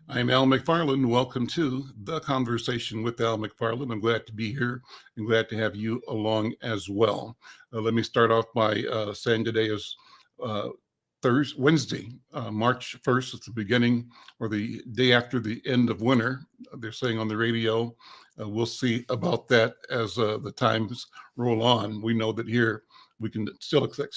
I'm Al McFarlane. Welcome to The Conversation with Al McFarlane. I'm glad to be here and glad to have you along as well. Let me start off by saying today is uh, Wednesday, March 1st. It's the beginning or the day after the end of winter. They're saying on the radio. We'll see about that as the times roll on. We know that here we can still expect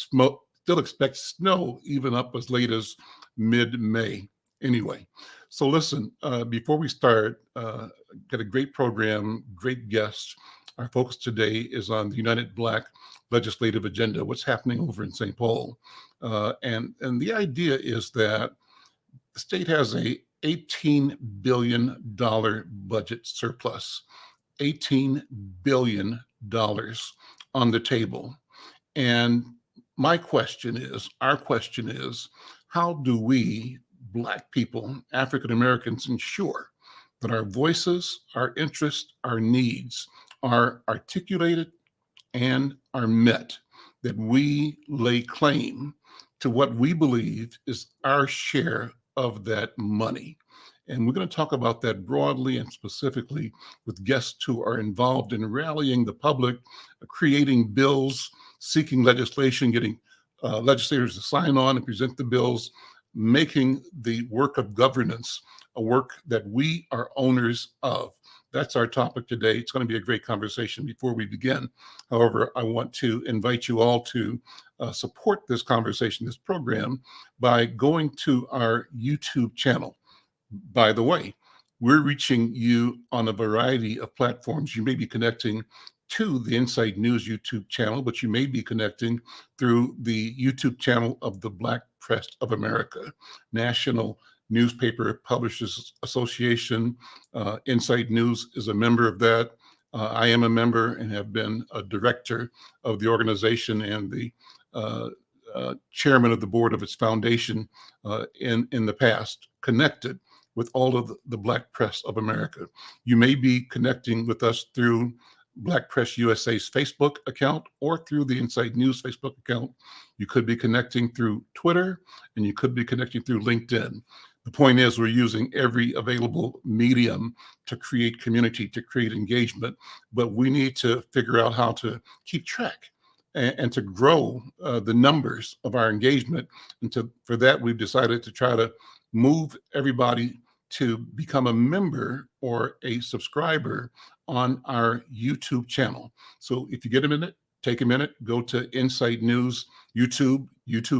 snow even up as late as mid-May. Anyway, so listen, before we start, got a great program, great guests. Our focus today is on the United Black legislative agenda, what's happening over in St. Paul. And the idea is that the state has a $18 billion budget surplus, $18 billion on the table. And our question is, how do we, Black people, African Americans, ensure that our voices, our interests, our needs are articulated and are met, that we lay claim to what we believe is our share of that money? And we're going to talk about that broadly and specifically with guests who are involved in rallying the public, creating bills, seeking legislation, getting legislators to sign on and present the bills, making the work of governance a work that we are owners of. That's our topic today. It's going to be a great conversation. Before we begin, however, I want to invite you all to support this conversation, this program, by going to our YouTube channel. By the way, we're reaching you on a variety of platforms. You may be connecting to the Inside News YouTube channel, but you may be connecting through the YouTube channel of the Black Press of America, National Newspaper Publishers Association. Inside News is a member of that. I am a member and have been a director of the organization and the chairman of the board of its foundation in the past, connected with all of the Black Press of America. You may be connecting with us through Black Press USA's Facebook account or through the Inside News Facebook account. You could be connecting through Twitter, and you could be connecting through LinkedIn. The point is, we're using every available medium to create community, to create engagement, but we need to figure out how to keep track and to grow the numbers of our engagement. And for that, we've decided to try to move everybody to become a member or a subscriber on our YouTube channel. So if you get a minute, take a minute, go to Inside News, YouTube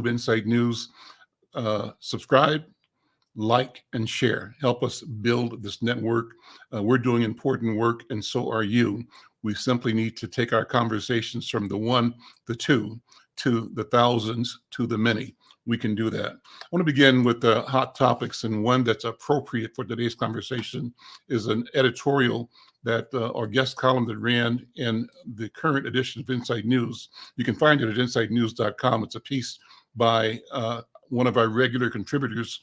Inside News, subscribe, like, and share. Help us build this network. We're doing important work, and so are you. We simply need to take our conversations from the one, the two, to the thousands, to the many. We can do that. I want to begin with the hot topics, and one that's appropriate for today's conversation is an editorial that or guest column that ran in the current edition of Inside News. You can find it at insidenews.com. It's a piece by one of our regular contributors,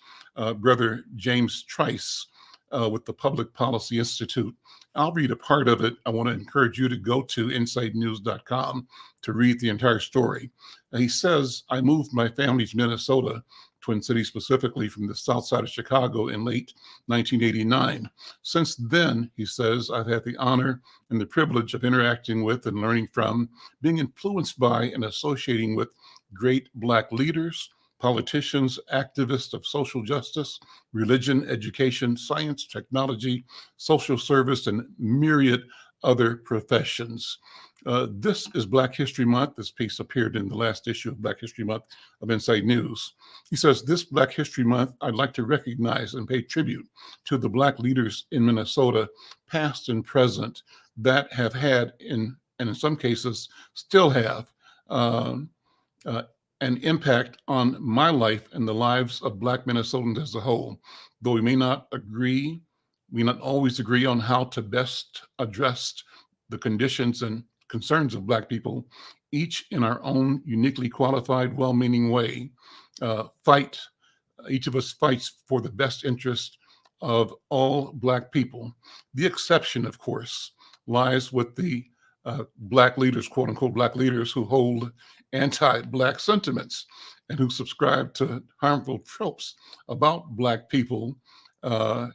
Brother James Trice, with the Public Policy Institute. I'll read a part of it. I want to encourage you to go to insidenews.com to read the entire story. He says, I moved my family to Minnesota, Twin Cities specifically, from the south side of Chicago in late 1989. Since then, he says, I've had the honor and the privilege of interacting with and learning from, being influenced by and associating with great Black leaders, politicians, activists of social justice, religion, education, science, technology, social service, and myriad other professions. This is Black History Month. This piece appeared in the last issue of Black History Month of Inside News. He says, this Black History Month, I'd like to recognize and pay tribute to the Black leaders in Minnesota, past and present, that have had, and in some cases still have, an impact on my life and the lives of Black Minnesotans as a whole. Though we may not always agree on how to best address the conditions and concerns of Black people, each in our own uniquely qualified, well-meaning way, each of us fights for the best interest of all Black people. The exception, of course, lies with the Black leaders, quote unquote, Black leaders who hold anti-Black sentiments and who subscribe to harmful tropes about Black people Uh,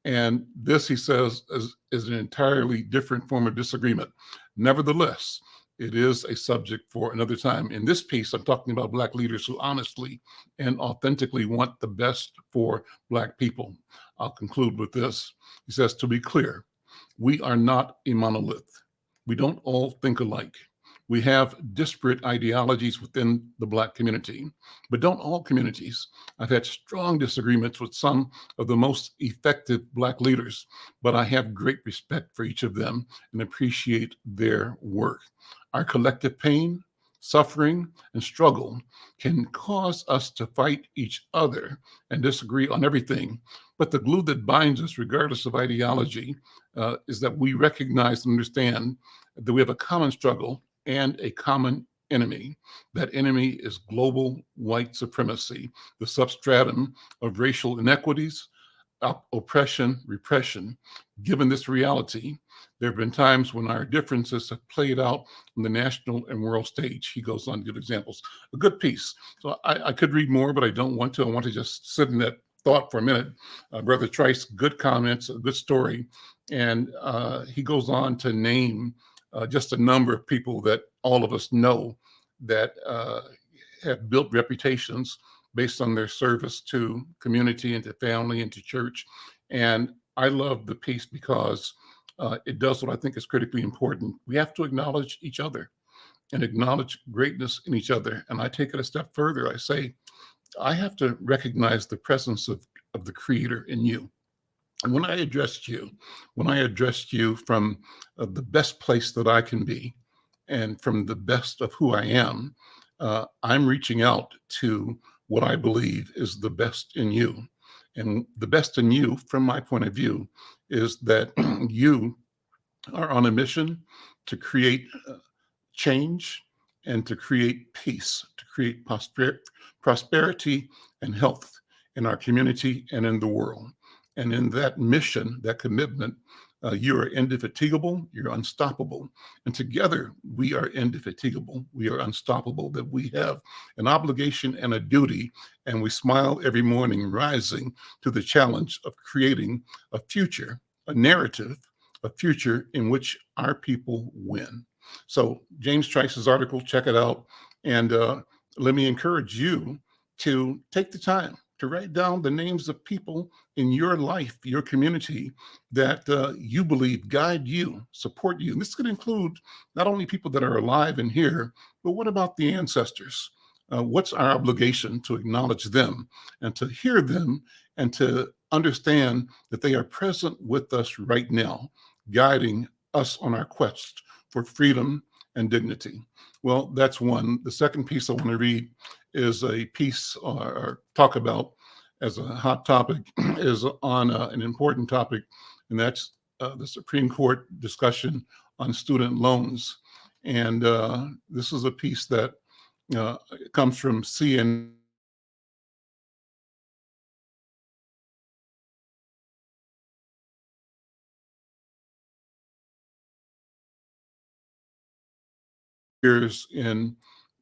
and this, he says, is an entirely different form of disagreement. Nevertheless, it is a subject for another time. In this piece, I'm talking about Black leaders who honestly and authentically want the best for Black people. I'll conclude with this. He says, to be clear, we are not a monolith. We don't all think alike. We have disparate ideologies within the Black community, but don't all communities. I've had strong disagreements with some of the most effective Black leaders, but I have great respect for each of them and appreciate their work. Our collective pain, suffering, and struggle can cause us to fight each other and disagree on everything. But the glue that binds us, regardless of ideology, is that we recognize and understand that we have a common struggle and a common enemy. That enemy is global white supremacy, the substratum of racial inequities, oppression, repression. Given this reality, there have been times when our differences have played out on the national and world stage. He goes on to give examples. A good piece. So I could read more, but I don't want to. I want to just sit in that thought for a minute. Brother Trice, good comments, a good story. And he goes on to name just a number of people that all of us know that have built reputations based on their service to community and to family and to church. And I love the piece because it does what I think is critically important. We have to acknowledge each other and acknowledge greatness in each other. And I take it a step further. I say, I have to recognize the presence of the Creator in you. And when I addressed you from the best place that I can be and from the best of who I am, I'm reaching out to what I believe is the best in you. And the best in you, from my point of view, is that you are on a mission to create change and to create peace, to create prosperity and health in our community and in the world. And in that mission, that commitment, you are indefatigable, you're unstoppable. And together we are indefatigable, we are unstoppable, that we have an obligation and a duty, and we smile every morning rising to the challenge of creating a future, a narrative, a future in which our people win. So James Trice's article, check it out. And let me encourage you to take the time to write down the names of people in your life, your community, that you believe guide you, support you. And this could include not only people that are alive and here, but what about the ancestors? What's our obligation to acknowledge them and to hear them and to understand that they are present with us right now, guiding us on our quest for freedom and dignity? Well, that's one. The second piece I want to read is a piece or talk about as a hot topic is on an important topic, and that's the Supreme Court discussion on student loans. And this is a piece that comes from CNN. In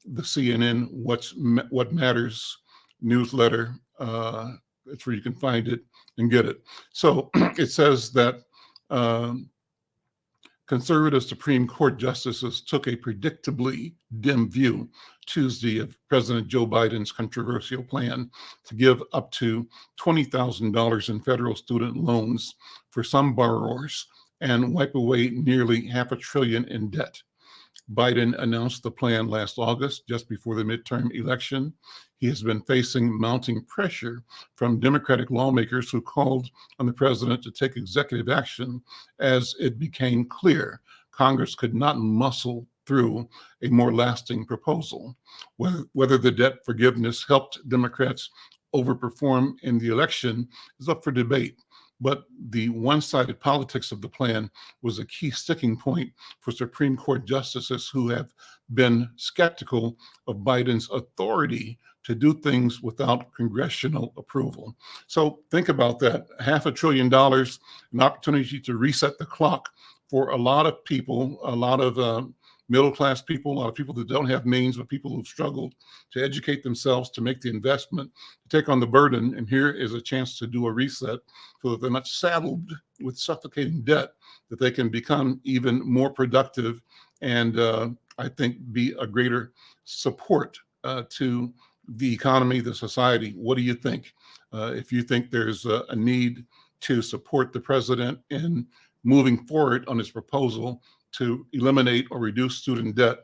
the CNN What Matters newsletter. That's where you can find it and get it. So it says that conservative Supreme Court justices took a predictably dim view Tuesday of President Joe Biden's controversial plan to give up to $20,000 in federal student loans for some borrowers and wipe away nearly $500 billion in debt. Biden announced the plan last August, just before the midterm election. He has been facing mounting pressure from Democratic lawmakers who called on the president to take executive action as it became clear Congress could not muscle through a more lasting proposal. Whether the debt forgiveness helped Democrats overperform in the election is up for debate. But the one-sided politics of the plan was a key sticking point for Supreme Court justices who have been skeptical of Biden's authority to do things without congressional approval. So think about that. $500 billion, an opportunity to reset the clock for a lot of people, a lot of middle-class people, a lot of people that don't have means, but people who've struggled to educate themselves, to make the investment, to take on the burden. And here is a chance to do a reset so that they're not saddled with suffocating debt, that they can become even more productive and I think be a greater support to the economy, the society. What do you think? If you think there's a need to support the president in moving forward on his proposal to eliminate or reduce student debt,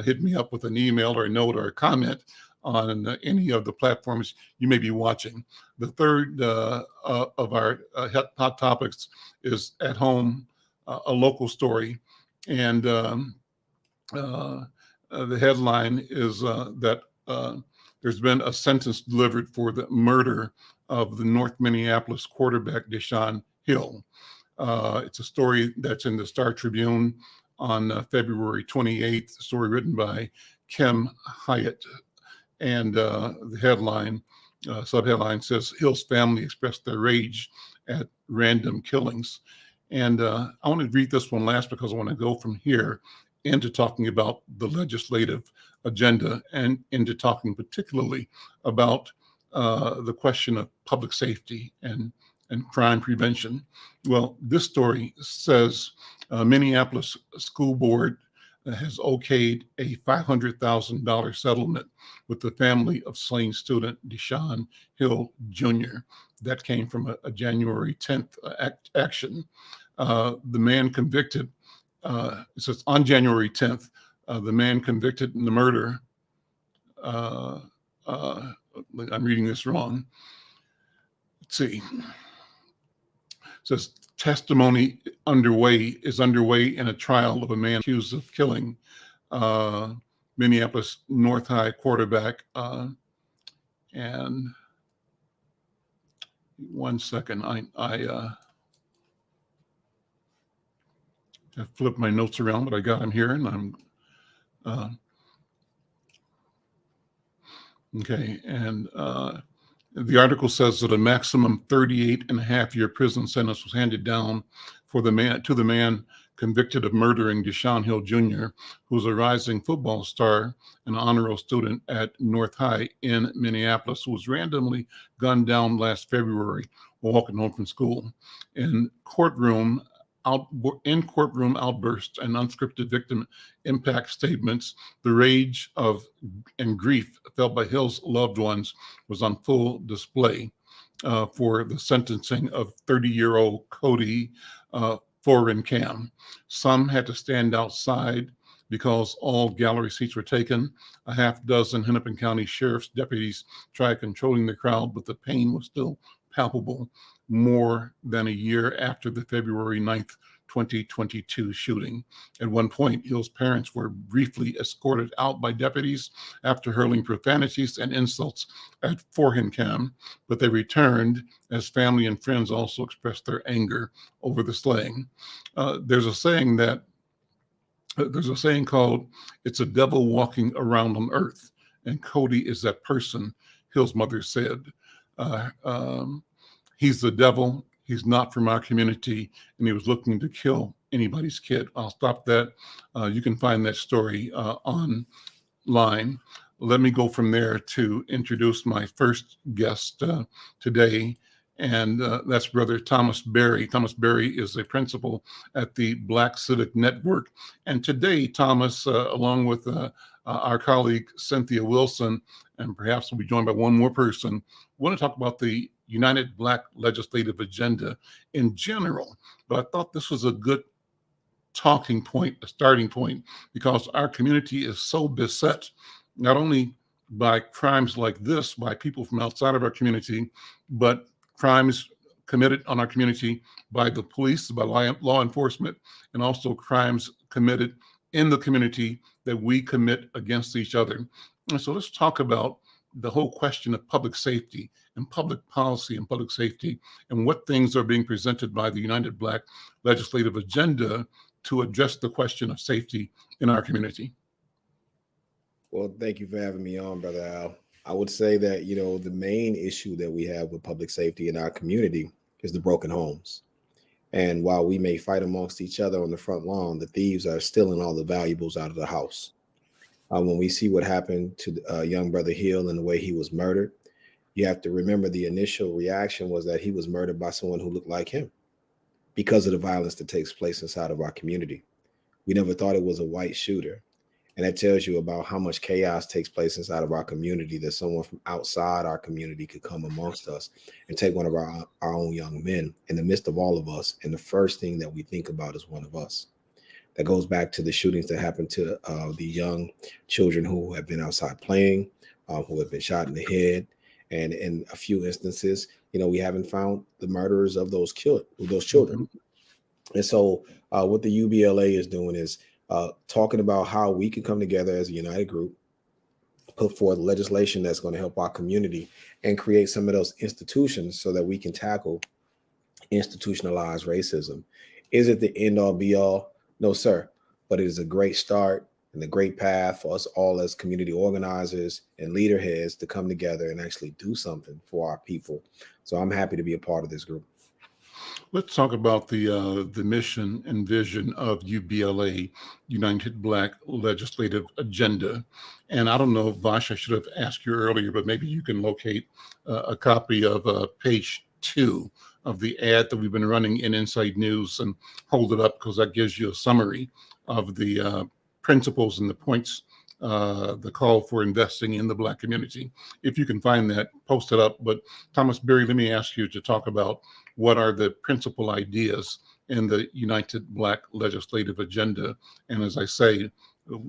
hit me up with an email or a note or a comment on any of the platforms you may be watching. The third of our hot topics is at home, a local story. And the headline is that there's been a sentence delivered for the murder of the North Minneapolis quarterback, Deshaun Hill. It's a story that's in the Star Tribune on February 28th, a story written by Kim Hyatt. And the headline, subheadline says, Hill's family expressed their rage at random killings. And I want to read this one last because I want to go from here into talking about the legislative agenda and into talking particularly about the question of public safety and crime prevention. Well, this story says Minneapolis School Board has okayed a $500,000 settlement with the family of slain student Deshaun Hill Jr. That came from a January 10th action. The man convicted, it says on January 10th, the man convicted in the murder, I'm reading this wrong. Let's see. It says testimony is underway in a trial of a man accused of killing Minneapolis North High quarterback. And one second, I have flipped my notes around, but I got them here, and I'm okay. And the article says that a maximum 38.5-year prison sentence was handed down to the man convicted of murdering Deshaun Hill Jr., who's a rising football star, an honor roll student at North High in Minneapolis, who was randomly gunned down last February while walking home from school. In courtroom outbursts and unscripted victim impact statements, the rage and grief felt by Hill's loved ones was on full display for the sentencing of 30-year-old Cody Forencam. Some had to stand outside because all gallery seats were taken. A half dozen Hennepin County Sheriff's deputies tried controlling the crowd, but the pain was still palpable more than a year after the February 9th, 2022 shooting. At one point, Hill's parents were briefly escorted out by deputies after hurling profanities and insults at Forencam, but they returned as family and friends also expressed their anger over the slaying. There's a saying called, "It's a devil walking around on earth," and Cody is that person, Hill's mother said. He's the devil. He's not from our community, and he was looking to kill anybody's kid. I'll stop that. You can find that story online. Let me go from there to introduce my first guest today, and that's Brother Thomas Berry. Thomas Berry is a principal at the Black Civic Network. And today, Thomas, along with our colleague Cynthia Wilson, and perhaps we'll be joined by one more person, want to talk about the United Black Legislative Agenda in general. But I thought this was a good talking point, a starting point, because our community is so beset, not only by crimes like this, by people from outside of our community, but crimes committed on our community by the police, by law enforcement, and also crimes committed in the community that we commit against each other. And so let's talk about the whole question of public safety and public policy and public safety, and what things are being presented by the United Black Legislative Agenda to address the question of safety in our community. Well, thank you for having me on, Brother Al. I would say that, the main issue that we have with public safety in our community is the broken homes. And while we may fight amongst each other on the front lawn, the thieves are stealing all the valuables out of the house. When we see what happened to young brother Hill and the way he was murdered, you have to remember the initial reaction was that he was murdered by someone who looked like him because of the violence that takes place inside of our community. We never thought it was a white shooter. And that tells you about how much chaos takes place inside of our community, that someone from outside our community could come amongst us and take one of our own young men in the midst of all of us. And the first thing that we think about is one of us. That goes back to the shootings that happened to the young children who have been outside playing, who have been shot in the head. And in a few instances, we haven't found the murderers of those children. Mhm. And so what the UBLA is doing is talking about how we can come together as a united group, put forth legislation that's going to help our community and create some of those institutions so that we can tackle institutionalized racism. Is it the end all be all? No, sir. But it is a great start and a great path for us all as community organizers and leader heads to come together and actually do something for our people. So I'm happy to be a part of this group. Let's talk about the mission and vision of UBLA, United Black Legislative Agenda. And I don't know, Vash, I should have asked you earlier, but maybe you can locate a copy of page 2 of the ad that we've been running in Inside News and hold it up, because that gives you a summary of the principles and the points, the call for investing in the Black community. If you can find that, post it up. But Thomas Berry, let me ask you to talk about what are the principal ideas in the United Black Legislative Agenda. And as I say,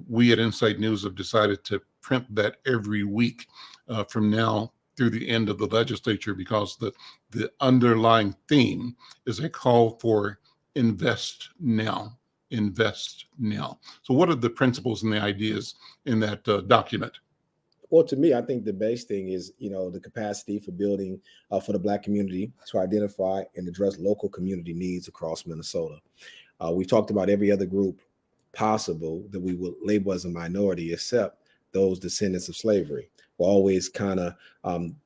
we at Inside News have decided to print that every week from now through the end of the legislature, because the underlying theme is a call for invest now. Invest now. So what are the principles and the ideas in that document? Well, to me, I think the base thing is, the capacity for building for the Black community to identify and address local community needs across Minnesota. We've talked about every other group possible that we will label as a minority, except those descendants of slavery. We're always kind of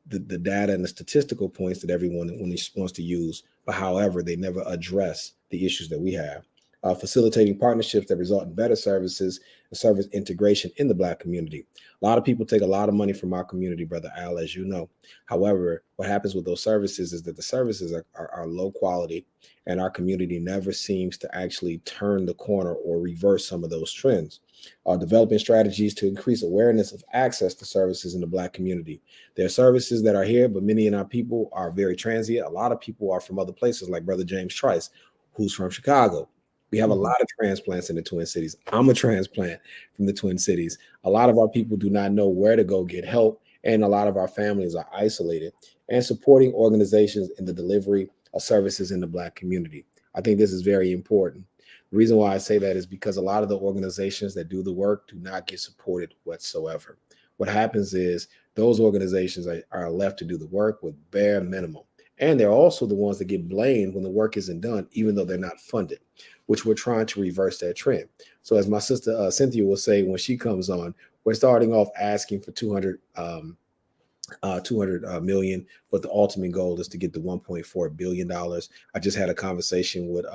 the data and the statistical points that everyone wants to use, but however, they never address the issues that we have. Facilitating partnerships that result in better services and service integration in the Black community. A lot of people take a lot of money from our community, Brother Al, as you know. However, what happens with those services is that the services are low quality, and our community never seems to actually turn the corner or reverse some of those trends. Developing strategies to increase awareness of access to services in the Black community. There are services that are here, but many of our people are very transient. A lot of people are from other places, like Brother James Trice, who's from Chicago. We have a lot of transplants in the Twin Cities. I'm a transplant from the Twin Cities. A lot of our people do not know where to go get help, and a lot of our families are isolated. And supporting organizations in the delivery of services in the Black community. I think this is very important. The reason why I say that is because a lot of the organizations that do the work do not get supported whatsoever. What happens is those organizations are left to do the work with bare minimum. And they're also the ones that get blamed when the work isn't done, even though they're not funded, which we're trying to reverse that trend. So as my sister Cynthia will say when she comes on, we're starting off asking for 200 million, but the ultimate goal is to get to $1.4 billion. I just had a conversation with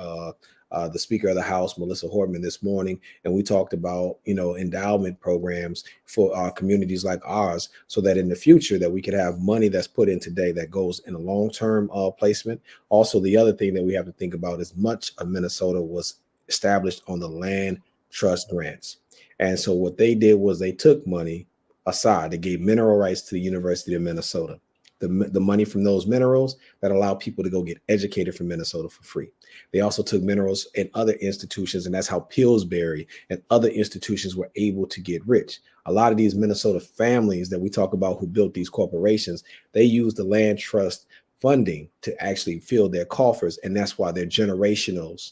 the Speaker of the House, Melissa Hortman, this morning, and we talked about endowment programs for communities like ours, so that in the future that we could have money that's put in today that goes in a long-term placement. Also, the other thing that we have to think about is much of Minnesota was established on the land trust grants, and so what they did was they took money aside. They gave mineral rights to the University of Minnesota. The money from those minerals that allow people to go get educated from Minnesota for free. They also took minerals in other institutions, and that's how Pillsbury and other institutions were able to get rich. A lot of these Minnesota families that we talk about who built these corporations, they used the land trust funding to actually fill their coffers, and that's why they're generationally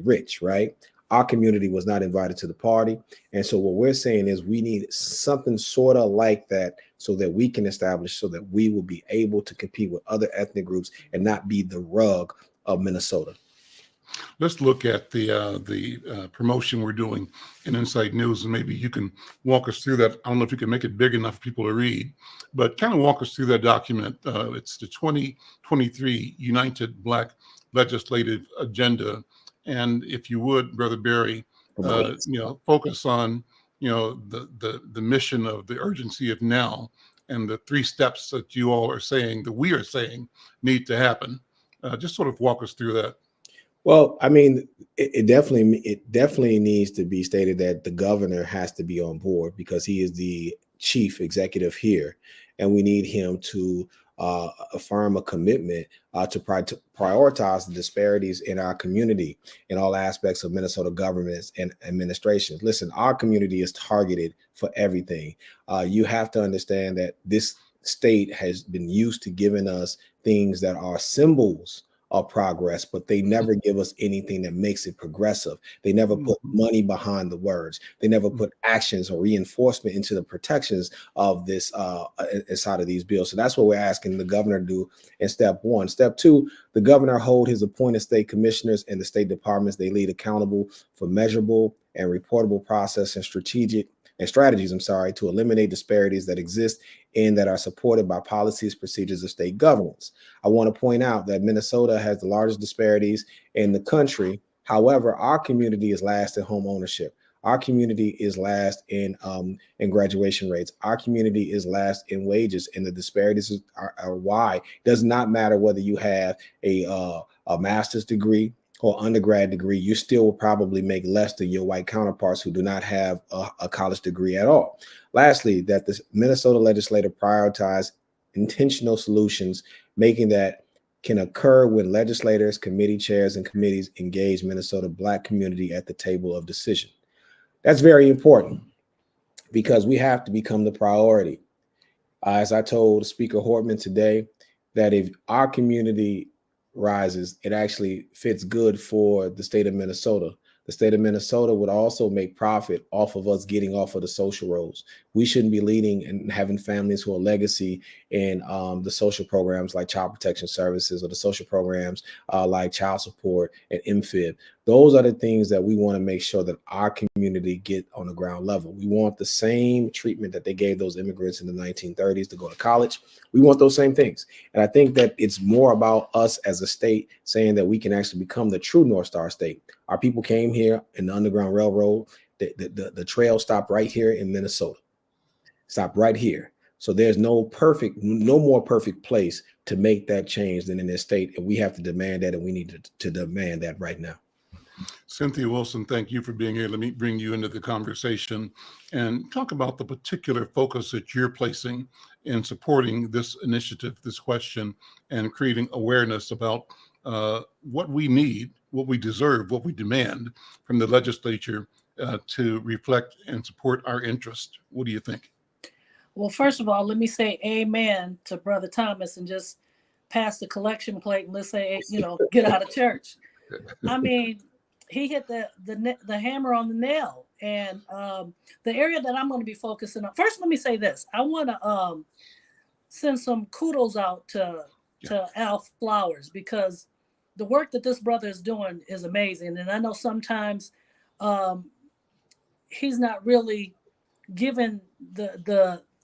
rich, right? Our community was not invited to the party. And so what we're saying is we need something sort of like that so that we can establish, so that we will be able to compete with other ethnic groups and not be the rug of Minnesota. Let's look at the promotion we're doing in Inside News, and maybe you can walk us through that. I don't know if you can make it big enough for people to read, but kind of walk us through that document. It's the 2023 United Black legislative agenda. And if you would, Brother Barry, focus on, the mission of the urgency of now and the 3 steps that you all are saying, that we are saying need to happen. Just sort of walk us through that. Well, I mean, it definitely needs to be stated that the governor has to be on board because he is the chief executive here, and we need him to affirm a commitment to prioritize the disparities in our community in all aspects of Minnesota governments and administrations. Listen, our community is targeted for everything. You have to understand that this state has been used to giving us things that are symbols of progress, but they never give us anything that makes it progressive. They never put money behind the words. They never put actions or reinforcement into the protections of this inside of these bills. So that's what we're asking the governor to do in step 1. Step 2, the governor hold his appointed state commissioners and the state departments they lead accountable for measurable and reportable process and strategies, to eliminate disparities that exist and that are supported by policies, procedures of state governance. I want to point out that Minnesota has the largest disparities in the country. However, our community is last in home ownership. Our community is last in graduation rates. Our community is last in wages, and the disparities are why. It does not matter whether you have a master's degree or undergrad degree, you still will probably make less than your white counterparts who do not have a college degree at all. Lastly, that the Minnesota legislature prioritize intentional solutions, making that can occur when legislators, committee chairs, and committees engage Minnesota Black community at the table of decision. That's very important because we have to become the priority. As I told Speaker Hortman today, that if our community rises, it actually fits good for the state of Minnesota. The state of Minnesota would also make profit off of us getting off of the social rolls. We shouldn't be leading and having families who are legacy in the social programs like child protection services or the social programs like child support and MFIB. Those are the things that we want to make sure that our community get on the ground level. We want the same treatment that they gave those immigrants in the 1930s to go to college. We want those same things. And I think that it's more about us as a state saying that we can actually become the true North Star state. Our people came here in the Underground Railroad. The trail stopped right here in Minnesota. Stopped right here. So there's no more perfect place to make that change than in this state. And we have to demand that, and we need to demand that right now. Cynthia Wilson, thank you for being here. Let me bring you into the conversation and talk about the particular focus that you're placing in supporting this initiative, this question, and creating awareness about what we need, what we deserve, what we demand from the legislature to reflect and support our interest. What do you think? Well, first of all, let me say amen to Brother Thomas and just pass the collection plate and let's say, get out of church. I mean, he hit the hammer on the nail. And the area that I'm going to be focusing on, first, let me say this. I want to send some kudos out to Al Flowers, because the work that this brother is doing is amazing. And I know sometimes he's not really given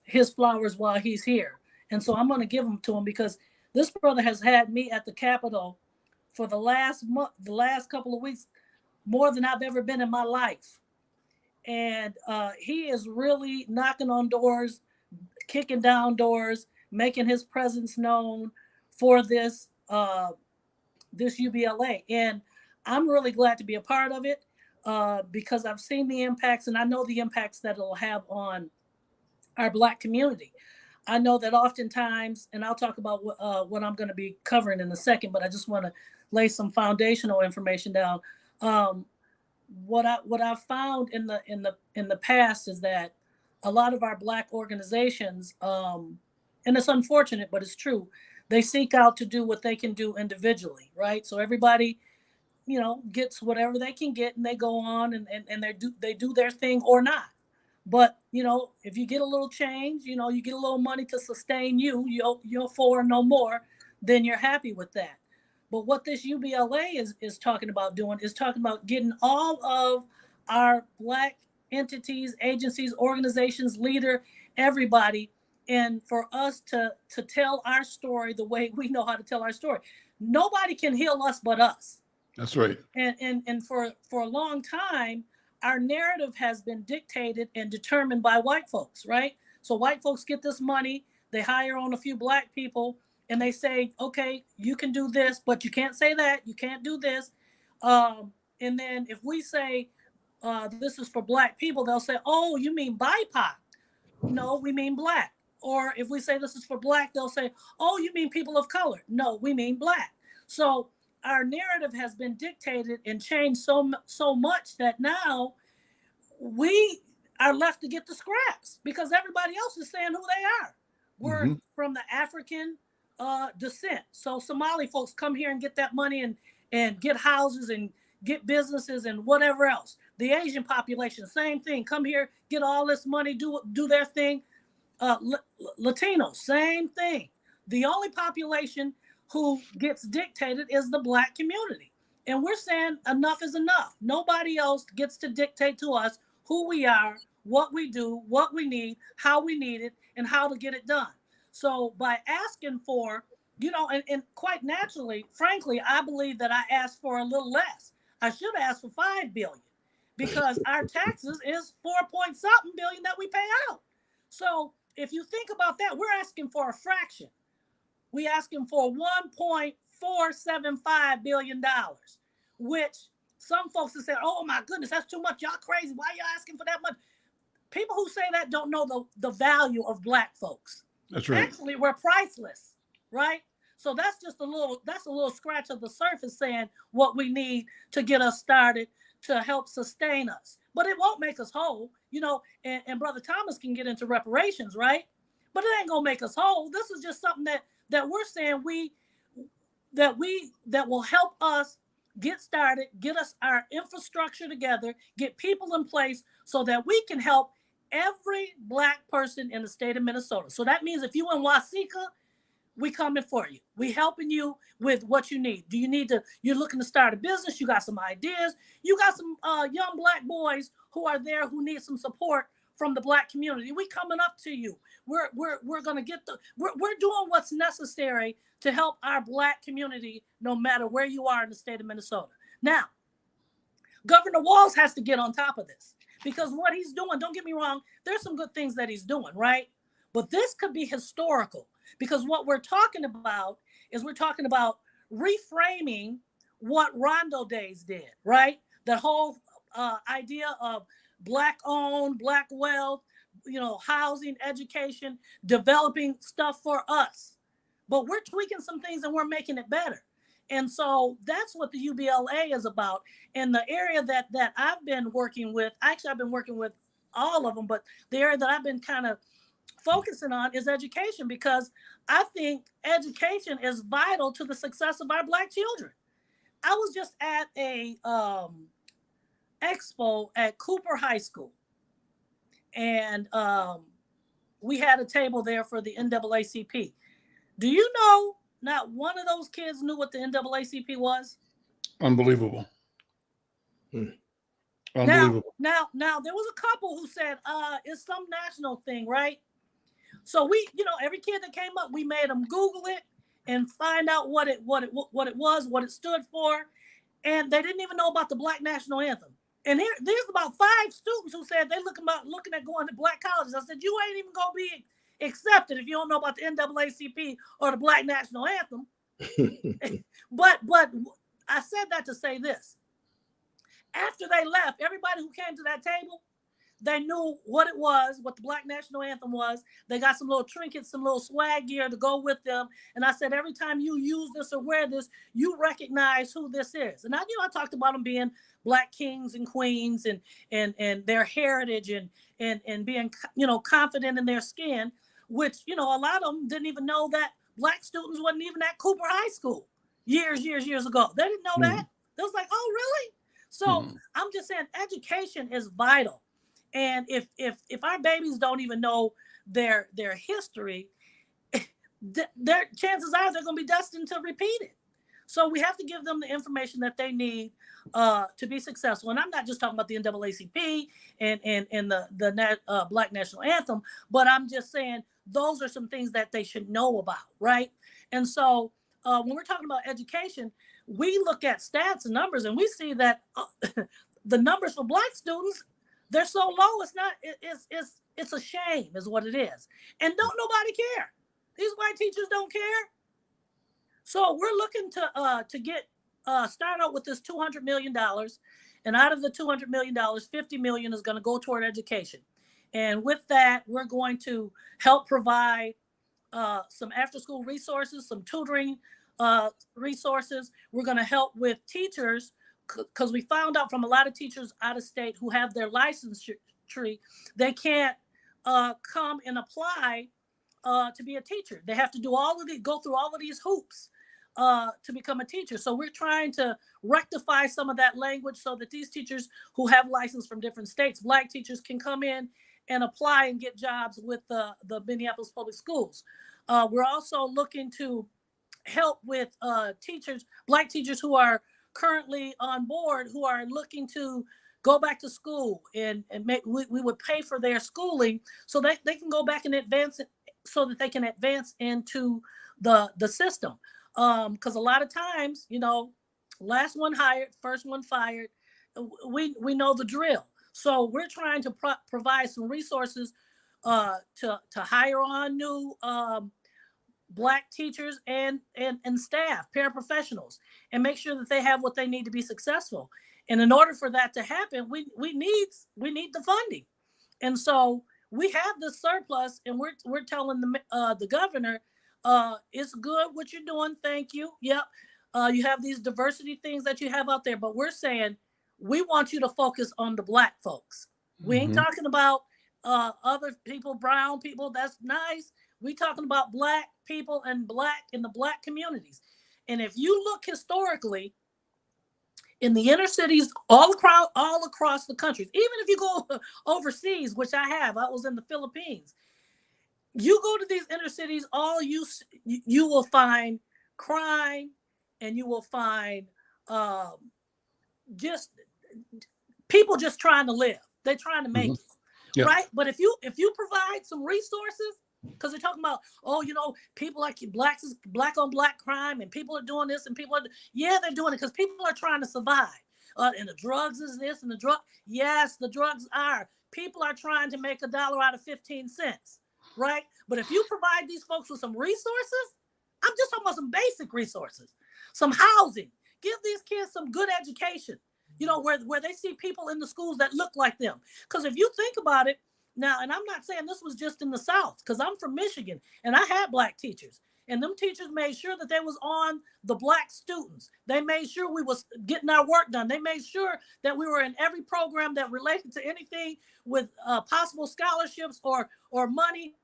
his flowers while he's here. And so I'm going to give them to him, because this brother has had me at the Capitol for the last couple of weeks, more than I've ever been in my life. And he is really knocking on doors, kicking down doors, making his presence known for this UBLA. And I'm really glad to be a part of it because I've seen the impacts, and I know the impacts that it'll have on our Black community. I know that oftentimes, and I'll talk about what I'm going to be covering in a second, but I just want to lay some foundational information down. What I've found in the past is that a lot of our Black organizations, and it's unfortunate, but it's true, they seek out to do what they can do individually, right? So everybody, gets whatever they can get, and they go on and they do their thing or not. But if you get a little change, you get a little money to sustain you're for no more, then you're happy with that. But what this UBLA is talking about doing is talking about getting all of our Black entities, agencies, organizations, everybody and for us to tell our story the way we know how to tell our story. Nobody can heal us but us. That's right. And for a long time, our narrative has been dictated and determined by white folks, right? So white folks get this money, they hire on a few black people, and they say, okay, you can do this, but you can't say that, you can't do this. And then if we say this is for black people, they'll say, oh, you mean BIPOC? No, we mean black. Or if we say this is for black, they'll say, oh, you mean people of color? No, we mean black. So our narrative has been dictated and changed so much that now we are left to get the scraps because everybody else is saying who they are. We're from the African descent. So Somali folks come here and get that money and get houses and get businesses and whatever else. The Asian population, same thing. Come here, get all this money, do their thing. Latinos, same thing. The only population who gets dictated is the black community. And we're saying enough is enough. Nobody else gets to dictate to us who we are, what we do, what we need, how we need it, and how to get it done. So by asking for, and quite naturally, frankly, I believe that I asked for a little less. I should have asked for $5 billion because our taxes is 4-point-something billion that we pay out. So if you think about that, we're asking for a fraction. We asking for $1.475 billion, which some folks have said, oh my goodness, that's too much. Y'all crazy. Why y'all asking for that much? People who say that don't know the value of black folks. That's right. Actually, we're priceless, right? So that's just a little scratch of the surface saying what we need to get us started to help sustain us. But it won't make us whole, and Brother Thomas can get into reparations, right? But it ain't gonna make us whole. This is just something that we're saying that will help us get started, get us our infrastructure together, get people in place so that we can help every black person in the state of Minnesota. So that means if you in Wasika, we coming for you. We helping you with what you need. You're looking to start a business, you got some ideas, you got some young black boys who are there who need some support from the black community. We coming up to you. We're gonna we're doing what's necessary to help our black community no matter where you are in the state of Minnesota. Now, Governor Walz has to get on top of this because what he's doing, don't get me wrong, there's some good things that he's doing, right? But this could be historical because what we're talking about is reframing what Rondo Days did, right? The whole idea of black owned, black wealth, housing, education, developing stuff for us. But we're tweaking some things and we're making it better. And so that's what the UBLA is about. And the area that I've been working with, actually I've been working with all of them, but the area that I've been kind of focusing on is education because I think education is vital to the success of our black children. I was just at a expo at Cooper High School, and we had a table there for the NAACP. Do you know not one of those kids knew what the NAACP was? Unbelievable. Unbelievable. Now there was a couple who said it's some national thing, right? So we, every kid that came up, we made them Google it and find out what it was, what it stood for, and they didn't even know about the Black National Anthem. And there's about 5 students who said they're looking at going to black colleges. I said, you ain't even gonna be accepted if you don't know about the NAACP or the Black National Anthem. But I said that to say this. After they left, everybody who came to that table, they knew what it was, what the Black National Anthem was. They got some little trinkets, some little swag gear to go with them. And I said, every time you use this or wear this, you recognize who this is. And I talked about them being black kings and queens and their heritage and being, confident in their skin, which, a lot of them didn't even know that black students wasn't even at Cooper High School years ago. They didn't know that. They was like, oh, really? So I'm just saying education is vital. And if our babies don't even know their history, their chances are they're going to be destined to repeat it. So we have to give them the information that they need to be successful. And I'm not just talking about the NAACP and the Black National Anthem, but I'm just saying those are some things that they should know about, right? And so when we're talking about education, we look at stats and numbers, and we see that the numbers for Black students, they're so low. It's a shame, is what it is. And don't nobody care. These white teachers don't care. So we're looking to get start out with this $200 million, and out of the $200 million, $50 million is going to go toward education. And with that, we're going to help provide some after-school resources, some tutoring resources. We're going to help with teachers, because we found out from a lot of teachers out of state who have their licensure, they can't come and apply to be a teacher. They have to do go through all of these hoops to become a teacher. So we're trying to rectify some of that language so that these teachers who have license from different states, Black teachers, can come in and apply and get jobs with the Minneapolis Public Schools. We're also looking to help with teachers, Black teachers who are currently on board, who are looking to go back to school, and we would pay for their schooling so that they can go back and advance, so that they can advance into the system. Because a lot of times, last one hired, first one fired. We know the drill. So we're trying to provide some resources to hire on new Black teachers and staff, paraprofessionals, and make sure that they have what they need to be successful. And in order for that to happen, we need the funding. And so we have this surplus, and we're telling the governor, it's good what you're doing. Thank you. Yep. You have these diversity things that you have out there, but we're saying we want you to focus on the Black folks. We ain't talking about other people, brown people. That's nice. We talking about Black people and in the Black communities. And if you look historically in the inner cities all across the countries, even if you go overseas, which I was in the Philippines, you go to these inner cities, you will find crime, and you will find just people just trying to live. They're trying to make it, right? But if you provide some resources, because they're talking about, people like Black on Black crime, and people are doing this, and they're doing it because people are trying to survive. And the drugs is this, and yes, the drugs are. People are trying to make $1 out of 15 cents, right? But if you provide these folks with some resources, I'm just talking about some basic resources, some housing, give these kids some good education, where they see people in the schools that look like them. Because if you think about it now, and I'm not saying this was just in the South, because I'm from Michigan and I had Black teachers, and them teachers made sure that they was on the Black students. They made sure we was getting our work done. They made sure that we were in every program that related to anything with possible scholarships or money.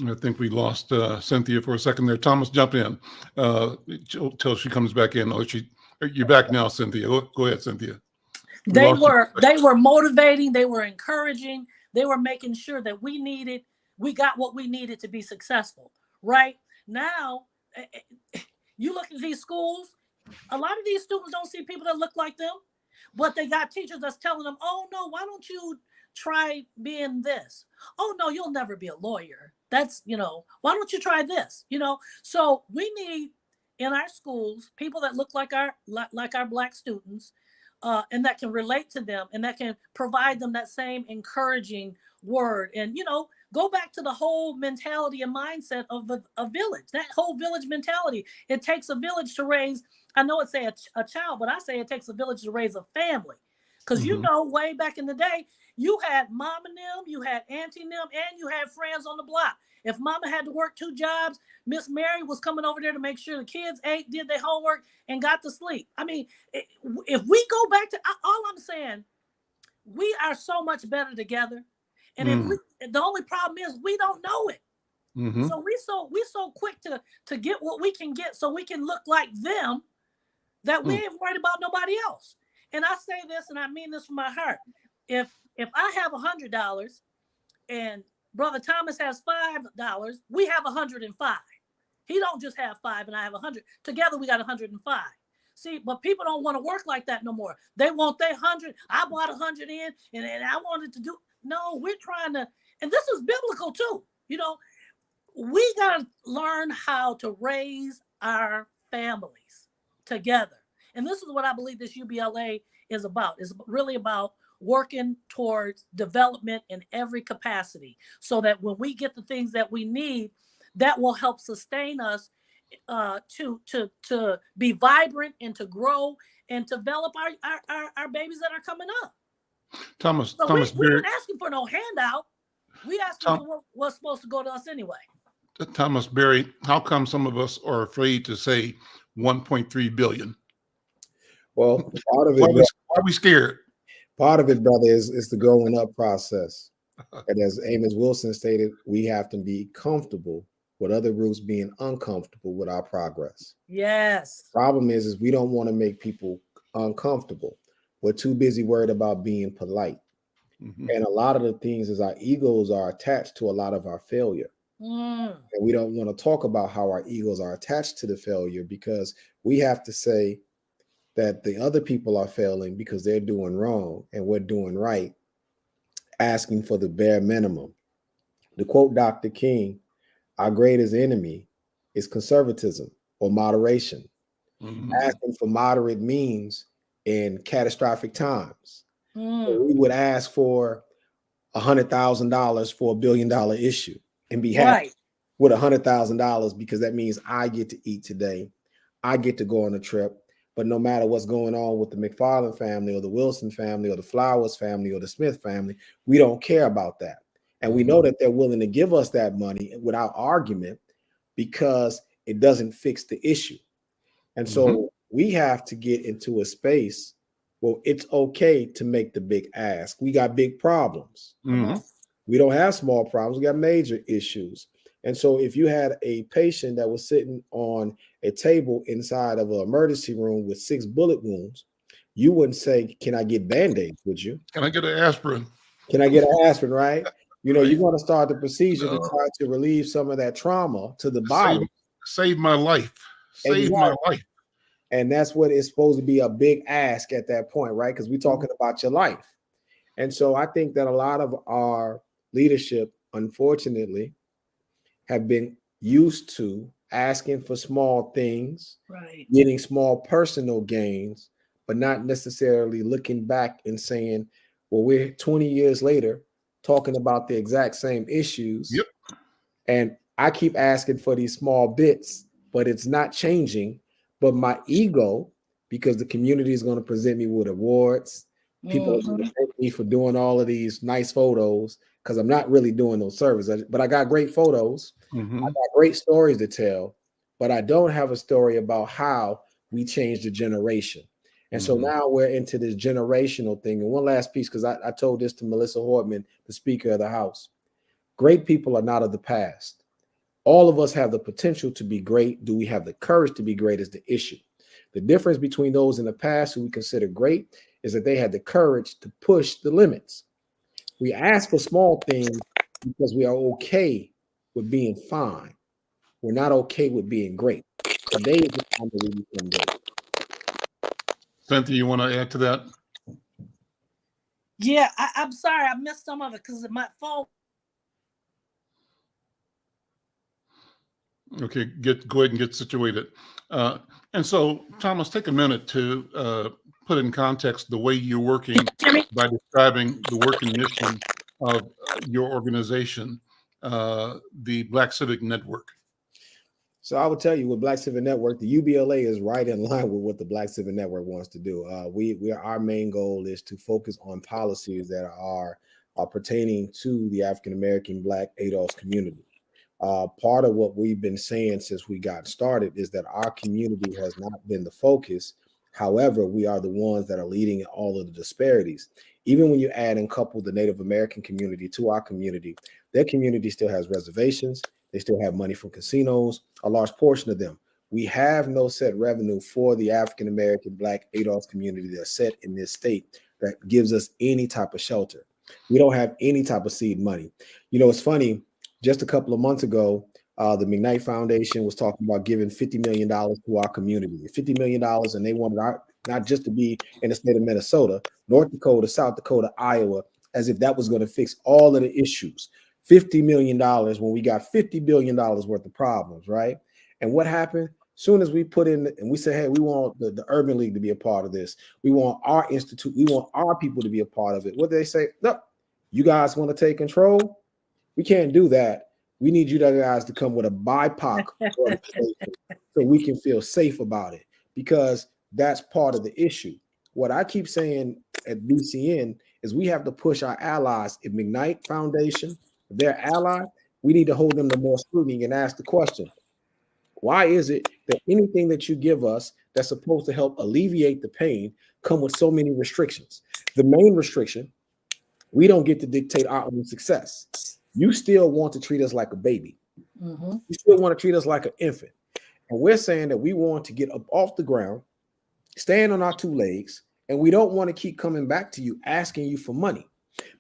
I think we lost Cynthia for a second there. Thomas, jump in till she comes back in. You're back now, Cynthia. Go ahead, Cynthia. They were motivating. They were encouraging. They were making sure that we got what we needed to be successful. Right now, you look at these schools. A lot of these students don't see people that look like them, but they got teachers that's telling them, "Oh no, why don't you try being this? Oh no, you'll never be a lawyer. That's, why don't you try this?" So we need in our schools people that look like our Black students, and that can relate to them, and that can provide them that same encouraging word. And go back to the whole mentality and mindset of a village. That whole village mentality. It takes a village to raise. I know it say a child, but I say it takes a village to raise a family. Because way back in the day, you had mom and them, you had auntie and them, and you had friends on the block. If mama had to work 2 jobs, Miss Mary was coming over there to make sure the kids ate, did their homework, and got to sleep. I mean, if we go back to, all I'm saying, we are so much better together. And the only problem is we don't know it. So we so quick to get what we can get so we can look like them, that we ain't worried about nobody else. And I say this, and I mean this from my heart. If I have $100 and Brother Thomas has $5, we have 105. He don't just have 5 and I have 100. Together we got 105. See, but people don't want to work like that no more. They want their 100. I bought 100 in, and I wanted to do. No, we're trying to. and this is biblical too. You know, we got to learn how to raise our families together. And this is what I believe this UBLA is about. It's really about working towards development in every capacity so that when we get the things that we need, that will help sustain us to be vibrant and to grow and develop our babies that are coming up. Thomas We Berry. ain't asking for no handout. We asking for what's supposed to go to us anyway. Thomas Berry, how come some of us are afraid to say 1.3 billion? Well, part of it, why are we scared? Part of it, brother, is the growing up process. And as Amos Wilson stated, we have to be comfortable with other groups being uncomfortable with our progress. Yes. Problem is we don't want to make people uncomfortable. We're too busy worried about being polite. Mm-hmm. And a lot of the things is our egos are attached to a lot of our failure. And we don't want to talk about how our egos are attached to the failure because we have to say that the other people are failing because they're doing wrong and we're doing right, asking for the bare minimum. To quote Dr. King, our greatest enemy is conservatism or moderation. Mm-hmm. Asking for moderate means in catastrophic times. So we would ask for $100,000 for $1 billion issue and be happy with $100,000 because that means I get to eat today. I get to go on a trip. But no matter what's going on with the McFarlane family or the Wilson family or the Flowers family or the Smith family, we don't care about that. And we know that they're willing to give us that money without argument because it doesn't fix the issue. And so we have to get into a space where it's okay to make the big ask. We got big problems. We don't have small problems. We got major issues. And so if you had a patient that was sitting on a table inside of an emergency room with 6 bullet wounds, you wouldn't say, can I get Band-Aids, would you? Can I get an aspirin? Can I get an aspirin, right? You know, you're going to start the procedure to try to relieve some of that trauma to the body. Save my life. Save my life. And that's what it's supposed to be, a big ask at that point, right? Because we're talking about your life. And so I think that a lot of our leadership, unfortunately, have been used to asking for small things, getting small personal gains, but not necessarily looking back and saying, well, we're 20 years later talking about the exact same issues. Yep. And I keep asking for these small bits, but it's not changing. But my ego, because the community is going to present me with awards, people are going to thank me for doing all of these nice photos because I'm not really doing those services, but I got great photos. I got great stories to tell, but I don't have a story about how we changed the generation. And so now we're into this generational thing. And one last piece, because I told this to Melissa Hortman, the Speaker of the House. Great people are not of the past. All of us have the potential to be great. Do we have the courage to be great is the issue. The difference between those in the past who we consider great is that they had the courage to push the limits. We ask for small things because we are okay with being fine. We're not okay with being great. Today is the time to really become great. Cynthia, you want to add to that? Yeah, I'm sorry. I missed some of it because of my phone. Okay, go ahead and get situated. And so, Thomas, take a minute to put in context the way you're working by describing the working mission of your organization, the Black Civic Network. So I would tell you with Black Civic Network, the UBLA is right in line with what the Black Civic Network wants to do. Our main goal is to focus on policies that are pertaining to the African-American Black ADOS community. Part of what we've been saying since we got started is that our community has not been the focus. However, we are the ones that are leading all of the disparities. Even when you add and couple the Native American community to our community, their community still has reservations. They still have money from casinos, a large portion of them. We have no set revenue for the African-American Black ADOS community that's set in this state that gives us any type of shelter. We don't have any type of seed money. You know, it's funny, just a couple of months ago, the McKnight Foundation was talking about giving $50 million to our community, $50 million, and they wanted not just to be in the state of Minnesota, North Dakota, South Dakota, Iowa, as if that was going to fix all of the issues. $50 million when we got $50 billion worth of problems, right? And what happened? Soon as we put in and we say, hey, we want the Urban League to be a part of this. We want our institute, we want our people to be a part of it. What do they say? No, you guys want to take control? We can't do that. We need you guys to come with a BIPOC organization so we can feel safe about it, because that's part of the issue. What I keep saying at BCN is we have to push our allies. If McKnight Foundation, if they're allies, we need to hold them to more scrutiny and ask the question, why is it that anything that you give us that's supposed to help alleviate the pain come with so many restrictions? The main restriction, we don't get to dictate our own success. You still want to treat us like a baby. Mm-hmm. You still want to treat us like an infant. And we're saying that we want to get up off the ground, stand on our two legs, and we don't want to keep coming back to you, asking you for money.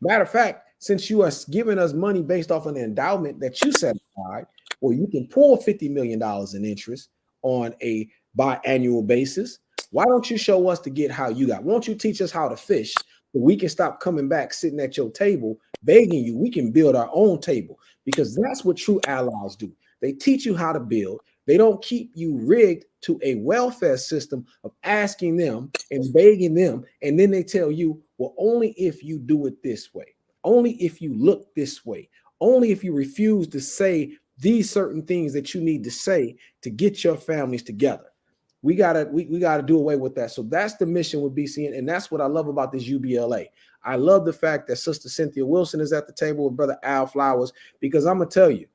Matter of fact, since you are giving us money based off an endowment that you set aside, well, you can pull $50 million in interest on a biannual basis. Why don't you show us to get how you got? Won't you teach us how to fish so we can stop coming back, sitting at your table, begging you? We can build our own table, because that's what true allies do. They teach you how to build. They don't keep you rigged to a welfare system of asking them and begging them. And then they tell you, well, only if you do it this way, only if you look this way, only if you refuse to say these certain things that you need to say to get your families together. We gotta do away with that. So that's the mission with BCN, and that's what I love about this UBLA. I love the fact that Sister Cynthia Wilson is at the table with Brother Al Flowers, because I'm gonna tell you,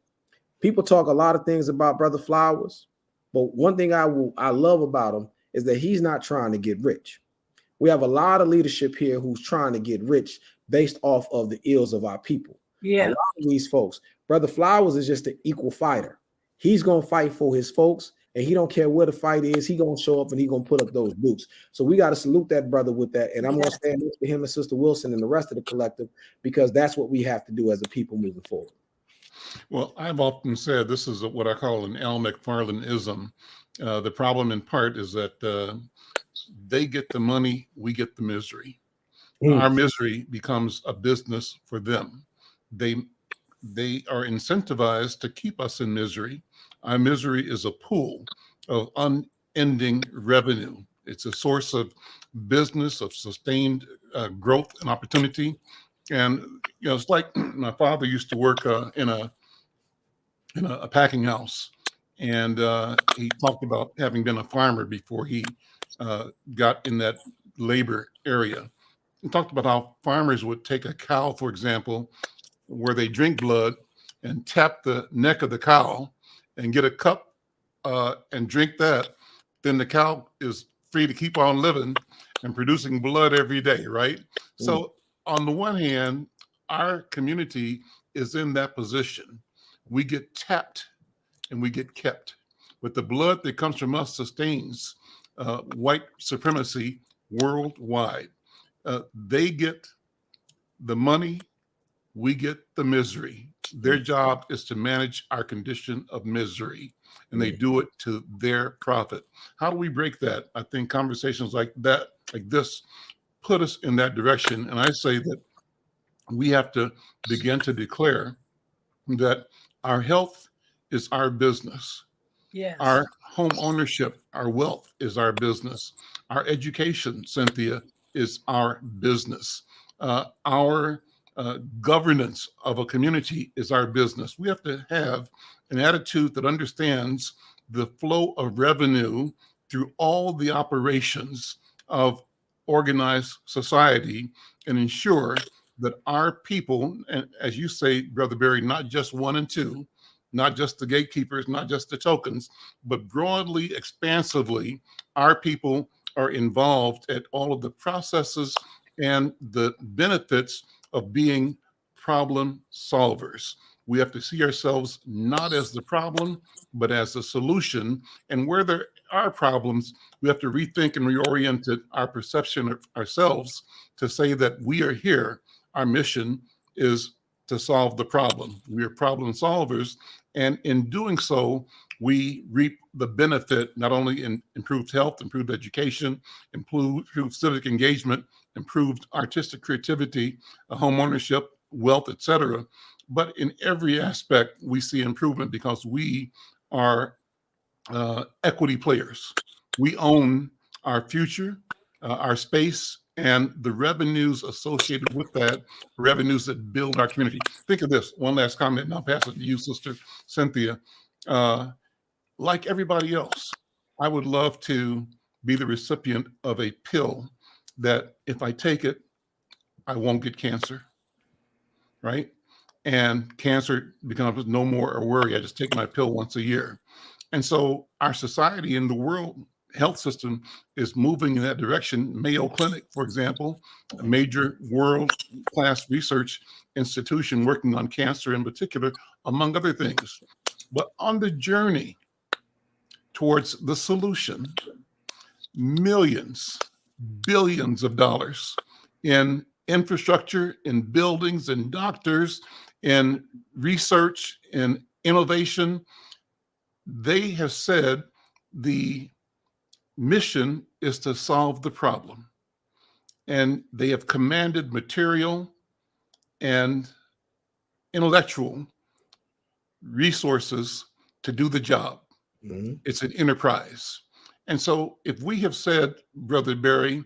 people talk a lot of things about Brother Flowers, but one thing I love about him is that he's not trying to get rich. We have a lot of leadership here who's trying to get rich based off of the ills of our people. Yeah. A lot of these folks, Brother Flowers is just an equal fighter. He's going to fight for his folks, and he don't care where the fight is. He going to show up and he going to put up those boots. So we got to salute that brother with that. And I'm going to stand next to him and Sister Wilson and the rest of the collective, because that's what we have to do as a people moving forward. Well, I've often said this is what I call an Al McFarlane-ism. The problem in part is that they get the money, we get the misery. Our misery becomes a business for them. They are incentivized to keep us in misery. Our misery is a pool of unending revenue. It's a source of business, of sustained growth and opportunity. And it's like my father used to work in a packing house, and he talked about having been a farmer before he got in that labor area. He talked about how farmers would take a cow, for example, where they drink blood and tap the neck of the cow and get a cup and drink that. Then the cow is free to keep on living and producing blood every day, right? So on the one hand, our community is in that position. We get tapped and we get kept. But the blood that comes from us sustains white supremacy worldwide. They get the money, we get the misery. Their job is to manage our condition of misery, and they do it to their profit. How do we break that? I think conversations like that, like this, put us in that direction. And I say that we have to begin to declare that our health is our business. Yes. Our home ownership, our wealth is our business. Our education, Cynthia, is our business. Our governance of a community is our business. We have to have an attitude that understands the flow of revenue through all the operations of organized society and ensure that our people, and as you say, Brother Barry, not just one and two, not just the gatekeepers, not just the tokens, but broadly, expansively, our people are involved at all of the processes and the benefits of being problem solvers. We have to see ourselves not as the problem, but as the solution. And where there are problems, we have to rethink and reorient our perception of ourselves to say that we are here. Our mission is to solve the problem. We are problem solvers. And in doing so, we reap the benefit not only in improved health, improved education, improved civic engagement, improved artistic creativity, home ownership, wealth, etc., but in every aspect, we see improvement because we are equity players. We own our future, our space, and the revenues associated with that, revenues that build our community. Think of this, one last comment, and I'll pass it to you, Sister Cynthia. Like everybody else, I would love to be the recipient of a pill that if I take it, I won't get cancer, right? And cancer becomes no more a worry. I just take my pill once a year. And so our society and the world health system is moving in that direction. Mayo Clinic, for example, a major world-class research institution working on cancer in particular, among other things. But on the journey towards the solution, millions, billions of dollars in infrastructure, in buildings, in doctors, in research, in innovation. They have said the mission is to solve the problem. And they have commanded material and intellectual resources to do the job. Mm-hmm. It's an enterprise. And so if we have said, Brother Barry,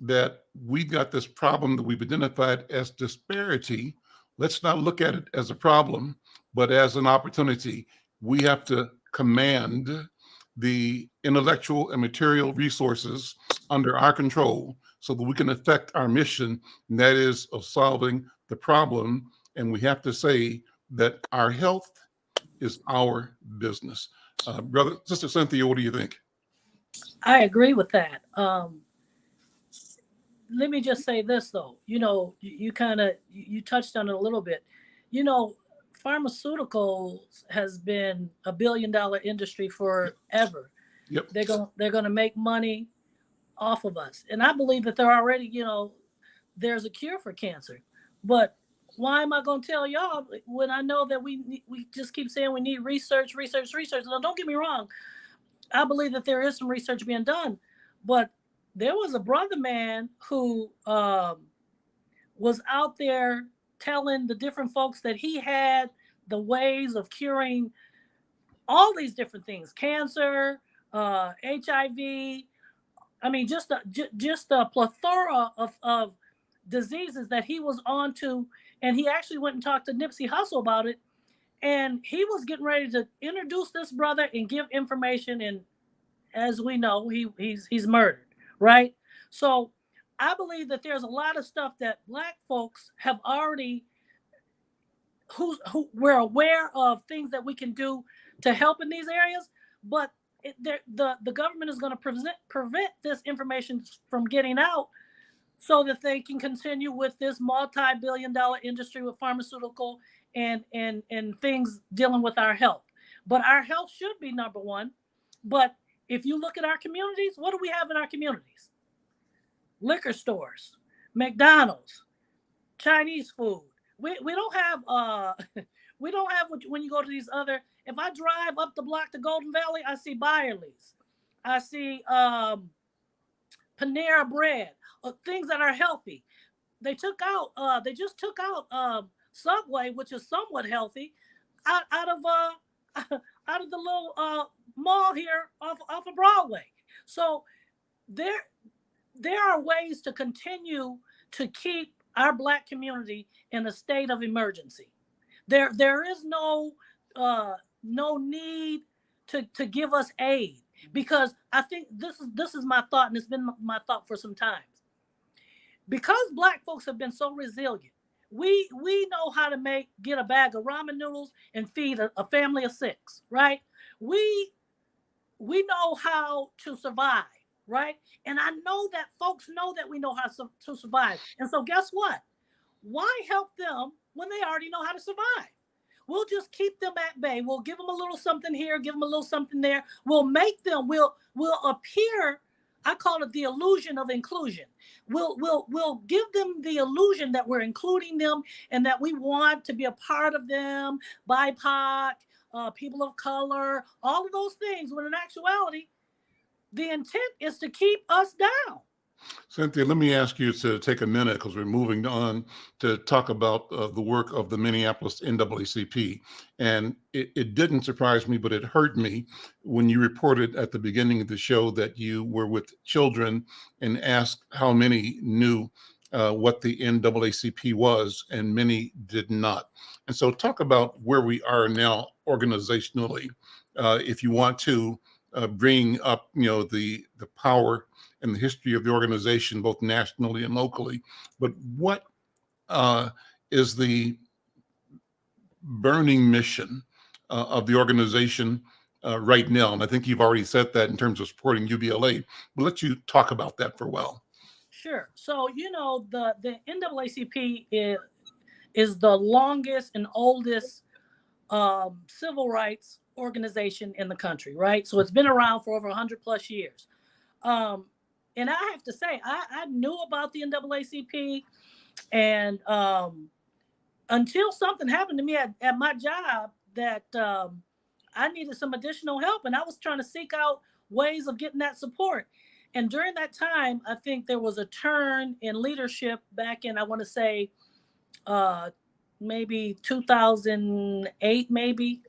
that we've got this problem that we've identified as disparity, let's not look at it as a problem, but as an opportunity. We have to command the intellectual and material resources under our control so that we can affect our mission, and that is of solving the problem. And we have to say that our health is our business. Brother, Sister Cynthia, what do you think? I agree with that. Let me just say this, though. You know, you touched on it a little bit. You know, pharmaceuticals has been $1 billion industry forever. Yep. They're going to make money off of us. And I believe that they're already, you know, there's a cure for cancer. But why am I going to tell y'all when I know that we just keep saying we need research? Now, don't get me wrong. I believe that there is some research being done, but there was a brother man who was out there telling the different folks that he had the ways of curing all these different things, cancer, HIV. I mean, just a plethora of diseases that he was on to. And he actually went and talked to Nipsey Hussle about it. And he was getting ready to introduce this brother and give information. And as we know, he's murdered, right? So I believe that there's a lot of stuff that Black folks have already, who we're aware of things that we can do to help in these areas, but the government is going to prevent this information from getting out so that they can continue with this multi-billion-dollar industry with pharmaceutical and things dealing with our health. But our health should be number one. But if you look at our communities, what do we have in our communities? Liquor stores, McDonald's, Chinese food. We don't have when you go to these other. If I drive up the block to Golden Valley, I see Byerly's, I see Panera Bread, things that are healthy. They just took out Subway, which is somewhat healthy, out of the little mall here off of Broadway. So there are ways to continue to keep our Black community in a state of emergency. There is no need to give us aid, because I think this is my thought, and it's been my thought for some time. Because Black folks have been so resilient, we know how to get a bag of ramen noodles and feed a family of 6, right? We know how to survive, right? And I know that folks know that we know how to survive. And so guess what? Why help them when they already know how to survive? We'll just keep them at bay. We'll give them a little something here, give them a little something there. We'll appear, I call it the illusion of inclusion. We'll give them the illusion that we're including them and that we want to be a part of them, BIPOC, people of color, all of those things, when in actuality, the intent is to keep us down. Cynthia, let me ask you to take a minute because we're moving on to talk about the work of the Minneapolis NAACP. And it didn't surprise me, but it hurt me when you reported at the beginning of the show that you were with children and asked how many knew what the NAACP was, and many did not. And so talk about where we are now organizationally, if you want to bring up, the power and the history of the organization, both nationally and locally. But what is the burning mission of the organization right now? And I think you've already said that in terms of supporting UBLA, but let you talk about that for a while. Sure. So, the NAACP is the longest and oldest civil rights organization in the country, right? So it's been around for over 100 plus years. And I have to say, I knew about the NAACP, and until something happened to me at my job that I needed some additional help, and I was trying to seek out ways of getting that support. And during that time, I think there was a turn in leadership back in, I want to say, maybe 2008, maybe.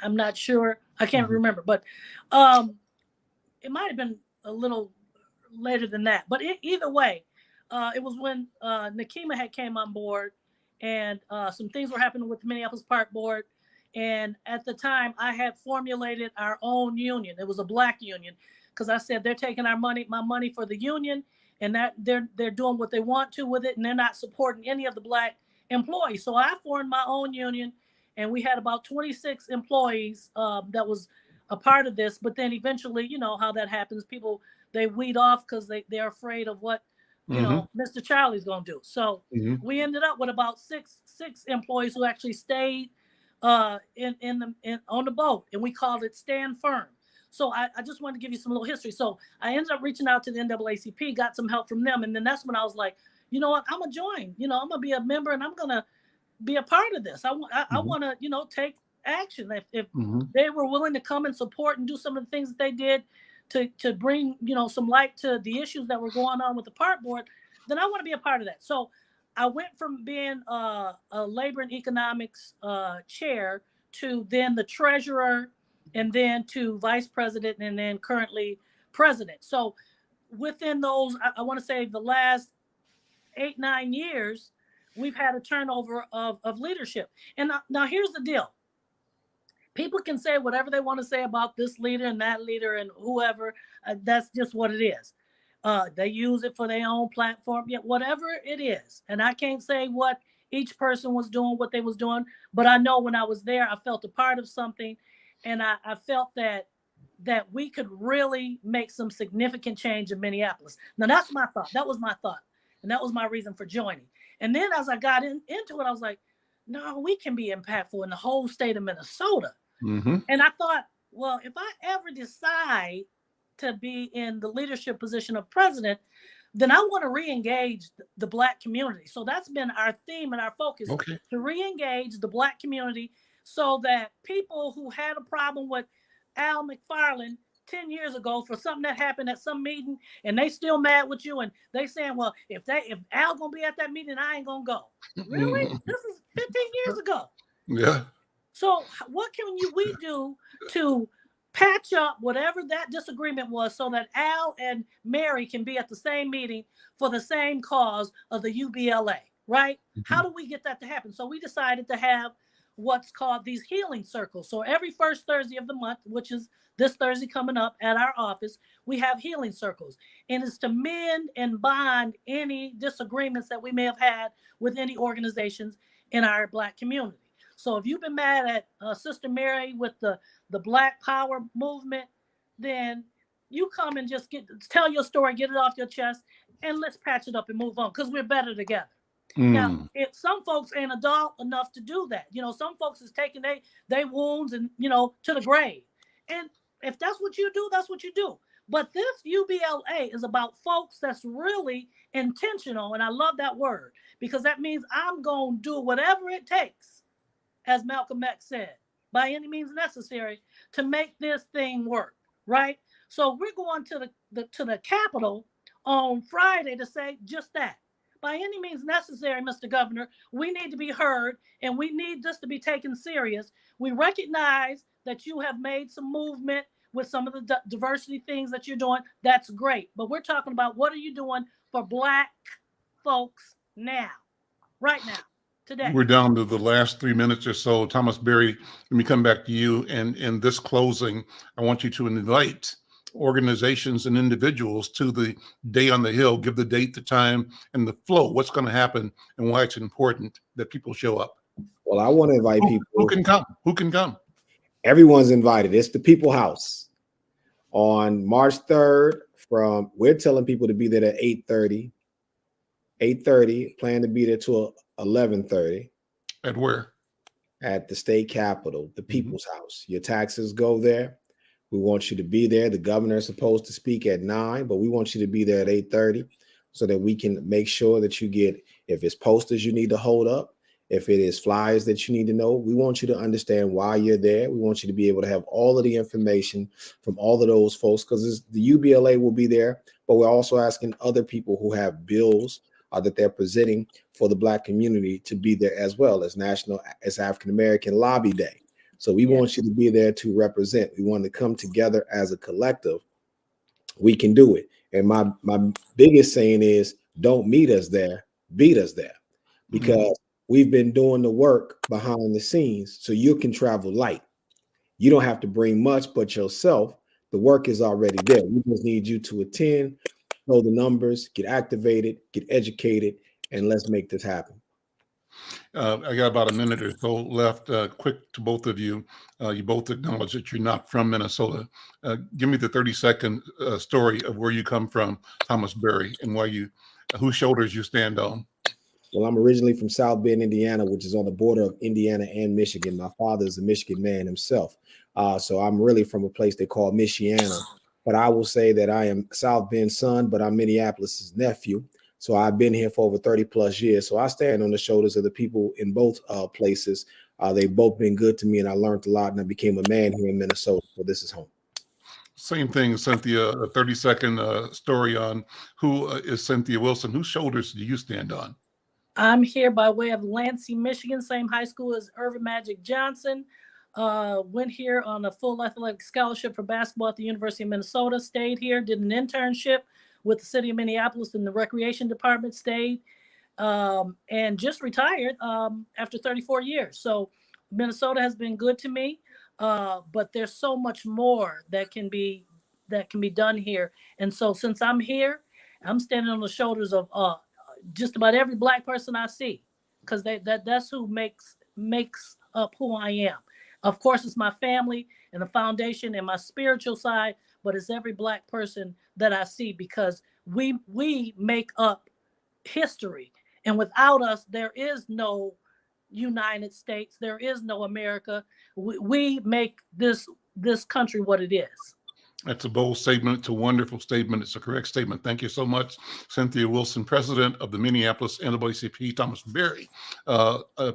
I'm not sure. I can't remember, but it might have been a little later than that. But either way, it was when Nakima had came on board, and some things were happening with the Minneapolis Park Board. And at the time, I had formulated our own union. It was a Black union, because I said they're taking my money for the union, and that they're doing what they want to with it, and they're not supporting any of the Black employees. So I formed my own union, and we had about 26 employees that was a part of this. But then eventually, you know how that happens. People, they weed off because they're afraid of what Mr. Charlie's gonna do. So we ended up with about six employees who actually stayed on the boat, and we called it Stand Firm. So I just wanted to give you some little history. So I ended up reaching out to the NAACP, got some help from them, and then that's when I was like, you know what, I'm gonna join. I'm gonna be a member, and I'm gonna be a part of this. I want to take action. If they were willing to come and support and do some of the things that they did to bring some light to the issues that were going on with the park board, then I want to be a part of that. So I went from being a labor and economics chair to then the treasurer, and then to vice president, and then currently president. So within those, I want to say the last 8-9 years, we've had a turnover of leadership. And now here's the deal. People can say whatever they want to say about this leader and that leader and whoever. That's just what it is. They use it for their own platform, yet whatever it is. And I can't say what each person was doing, what they was doing, but I know when I was there, I felt a part of something, and I felt that we could really make some significant change in Minneapolis. Now that's my thought. That was my thought, and that was my reason for joining. And then as I got into it, I was like, no, we can be impactful in the whole state of Minnesota. And I thought, well, if I ever decide to be in the leadership position of president, then I want to re-engage the Black community. So that's been our theme and our focus, to re-engage the Black community, so that people who had a problem with Al McFarlane 10 years ago for something that happened at some meeting, and they still mad with you, and they saying, well, if Al gonna be at that meeting, I ain't gonna go. Really? This is 15 years ago. Yeah. So what can we do to patch up whatever that disagreement was, so that Al and Mary can be at the same meeting for the same cause of the UBLA, right? How do we get that to happen? So we decided to have what's called these healing circles. So every first Thursday of the month, which is this Thursday coming up at our office, we have healing circles. And it's to mend and bond any disagreements that we may have had with any organizations in our Black community. So if you've been mad at Sister Mary with the Black Power movement, then you come and just tell your story, get it off your chest, and let's patch it up and move on, because we're better together. Now, if some folks ain't adult enough to do that, some folks is taking they wounds and to the grave. And if that's what you do, that's what you do. But this UBLA is about folks that's really intentional, and I love that word, because that means I'm going to do whatever it takes, as Malcolm X said, by any means necessary, to make this thing work, right? So we're going to the Capitol on Friday to say just that. By any means necessary, Mr. Governor, we need to be heard and we need this to be taken serious. We recognize that you have made some movement with some of the diversity things that you're doing. That's great. But we're talking about what are you doing for Black folks now, right now, today? We're down to the last 3 minutes or so. Thomas Berry, let me come back to you. And in this closing, I want you to invite organizations and individuals to the Day on the Hill. Give the date, the time, and the flow. What's going to happen and why it's important that people show up. Well, I want to invite people. Who can come? Who can come? Everyone's invited. It's the People House on March 3rd. We're telling people to be there at 8:30. 8:30. Plan to be there till 11:30. At where? At the state capitol, the People's House. Your taxes go there. We want you to be there. The governor is supposed to speak at 9, but we want you to be there at 8:30 so that we can make sure that you get, if it's posters you need to hold up, if it is flyers that you need to know, we want you to understand why you're there. We want you to be able to have all of the information from all of those folks, because the UBLA will be there, but we're also asking other people who have bills that they're presenting for the Black community to be there as well, as African American Lobby Day. So we want you to be there to represent. We want to come together as a collective. We can do it. And my biggest saying is, don't meet us there, beat us there, because we've been doing the work behind the scenes so you can travel light. You don't have to bring much but yourself. The work is already there. We just need you to attend, know the numbers, get activated, get educated, and let's make this happen. I got about a minute or so left. Quick to both of you. You both acknowledge that you're not from Minnesota. Give me the 30-second story of where you come from, Thomas Berry, and whose shoulders you stand on. Well, I'm originally from South Bend, Indiana, which is on the border of Indiana and Michigan. My father is a Michigan man himself. So I'm really from a place they call Michiana. But I will say that I am South Bend's son, but I'm Minneapolis's nephew. So I've been here for over 30 plus years. So I stand on the shoulders of the people in both places. They've both been good to me, and I learned a lot, and I became a man here in Minnesota. So this is home. Same thing, Cynthia, a 30-second story on who is Cynthia Wilson. Whose shoulders do you stand on? I'm here by way of Lansing, Michigan, same high school as Irvin Magic Johnson. Went here on a full athletic scholarship for basketball at the University of Minnesota, stayed here, did an internship with the city of Minneapolis in the recreation department, stayed, and just retired after 34 years. So Minnesota has been good to me, but there's so much more that can be done here. And so since I'm here, I'm standing on the shoulders of just about every Black person I see, because that's who makes up who I am. Of course, it's my family and the foundation and my spiritual side, but it's every Black person that I see, because we make up history. And without us, there is no United States. There is no America. We make this country what it is. That's a bold statement. It's a wonderful statement. It's a correct statement. Thank you so much, Cynthia Wilson, president of the Minneapolis NAACP, Thomas Berry,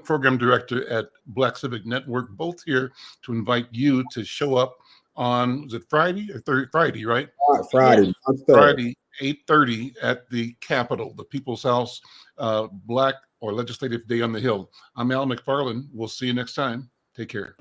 program director at Black Civic Network, both here to invite you to show up on, is it Friday or Friday, right? Friday. Friday, 8:30 at the Capitol, the People's House, Black or Legislative Day on the Hill. I'm Al McFarlane. We'll see you next time. Take care.